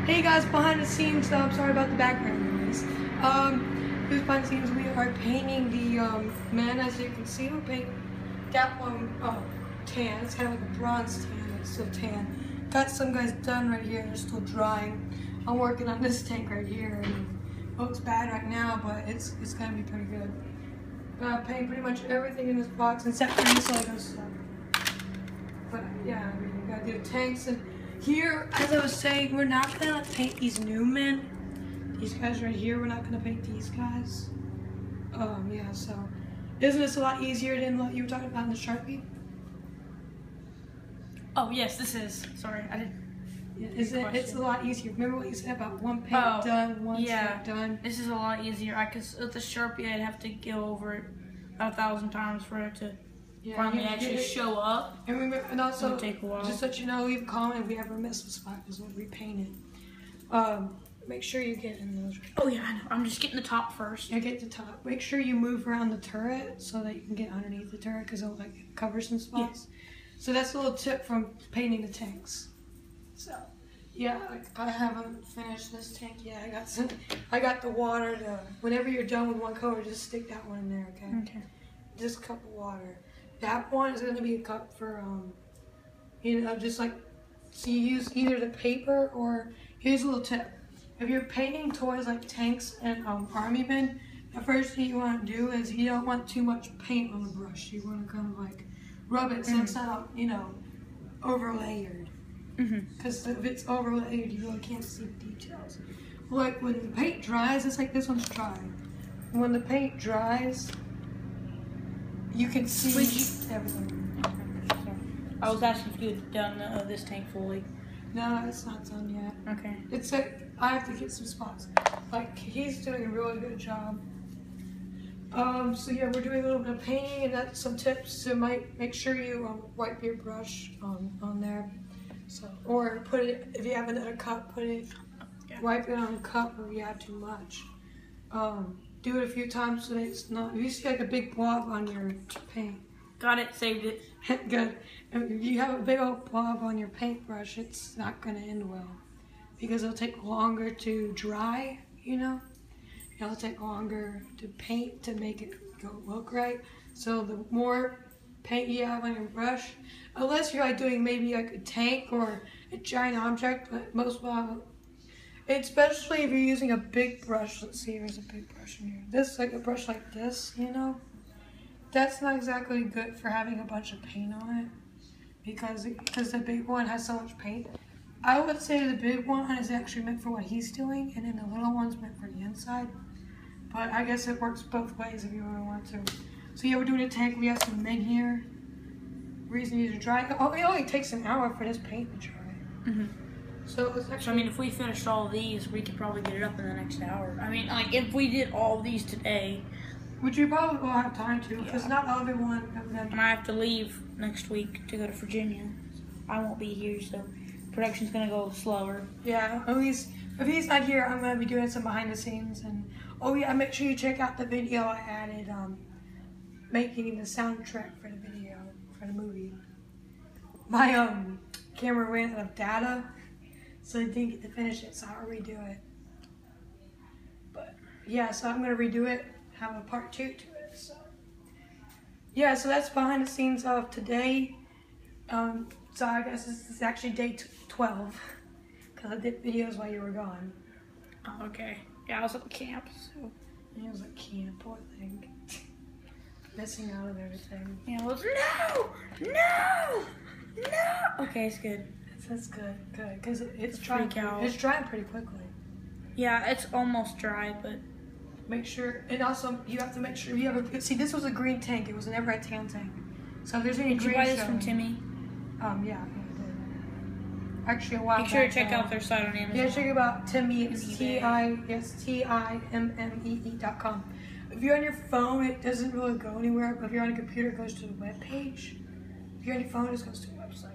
Hey guys, behind the scenes, I'm sorry about the background noise. This behind the scenes, we are painting the man. As you can see, we're painting that one tan. It's kind of like a bronze tan, it's still tan. Got some guys done right here, they're still drying. I'm working on this tank right here, and it looks bad right now, but it's gonna be pretty good. Paint pretty much everything in this box except for this Lego stuff. But yeah, I mean, we gotta do tanks. And here, as I was saying, we're not gonna paint these new men. These guys right here, we're not gonna paint these guys. Yeah, so isn't this a lot easier than what you were talking about in the Sharpie? Oh yes, this is. Sorry, I didn't. Yeah, it's a lot easier. Remember what you said about one paint done, one stripe done? This is a lot easier. Because with the Sharpie, I'd have to go over it about 1,000 times for it to finally actually show up. And remember, and also, take a while. just so you know, leave a comment if we ever miss a spot because we'll repaint it. Make sure you get in those. Oh yeah, I know. I'm just getting the top first. Yeah, get the top. Make sure you move around the turret so that you can get underneath the turret because it'll like cover some spots. Yeah. So that's a little tip from painting the tanks. So yeah, I haven't finished this tank yet. I got the water to. Whenever you're done with one color, just stick that one in there, okay? Okay. Just a cup of water. That one is going to be a cup for just like, so you use either the paper or here's a little tip. If you're painting toys like tanks and army men, the first thing you want to do is you don't want too much paint on the brush. You want to kind of like rub it so it's not, overlayered. Because if it's overlayered, you really can't see the details. Like when the paint dries, it's like this one's dry. When the paint dries, you can see everything. I was asking if you had done this tank fully. No, it's not done yet. Okay. It's like I have to get some spots. Like he's doing a really good job. So yeah, we're doing a little bit of painting, and that's some tips to make sure you wipe your brush on there. So, or put it, if you have another cup, wipe it on the cup if you have too much. Do it a few times so that it's not, if you see like a big blob on your paint. Got it, saved it. Good. If you have a big old blob on your paintbrush, it's not going to end well. Because it'll take longer to dry, It'll take longer to paint to make it look right. So the more paint you have on your brush, unless you're like doing maybe like a tank or a giant object, but especially if you're using a big brush. Let's see, there's a big brush in here. This, like a brush like this, that's not exactly good for having a bunch of paint on it because the big one has so much paint. I would say the big one is actually meant for what he's doing, and then the little one's meant for the inside. But I guess it works both ways if you really want to. So yeah, we're doing a tank. We have some men here. Reason these are dry. Oh, it only takes an hour for this paint to dry. So it's actually. So I mean, if we finished all these, we could probably get it up in the next hour. I mean, like if we did all these today. Which you probably will have time to, because not everyone. And I have to leave next week to go to Virginia. I won't be here, so production's gonna go slower. Yeah, at least if he's not here, I'm gonna be doing some behind the scenes. And oh yeah, make sure you check out the video I added, making the soundtrack for the video for the movie. My camera ran out of data, so I didn't get to finish it, so I'll redo it. But yeah, so I'm gonna redo it. Have a part 2 to it. So yeah, so that's behind the scenes of today. So I guess this is actually day 12 because I did videos while you were gone. Oh, okay. Yeah, I was at camp. So it was at camp, poor thing. Missing out of everything. Yeah, it was no. Okay, it's good. That's good, because it's drying. It's drying pretty quickly. Yeah, it's almost dry, but. Make sure, and also you have to make sure you have see, this was a green tank. It was never a tan tank. So if there's any green. Did you buy this from Timmy? Yeah, I did. Actually, a while back. Make sure to check out their site on Amazon. Yeah, check about Timmy. It's TIMMEE.com. If you're on your phone, it doesn't really go anywhere. But if you're on a computer, it goes to the web page. If you're on your phone, it just goes to the website.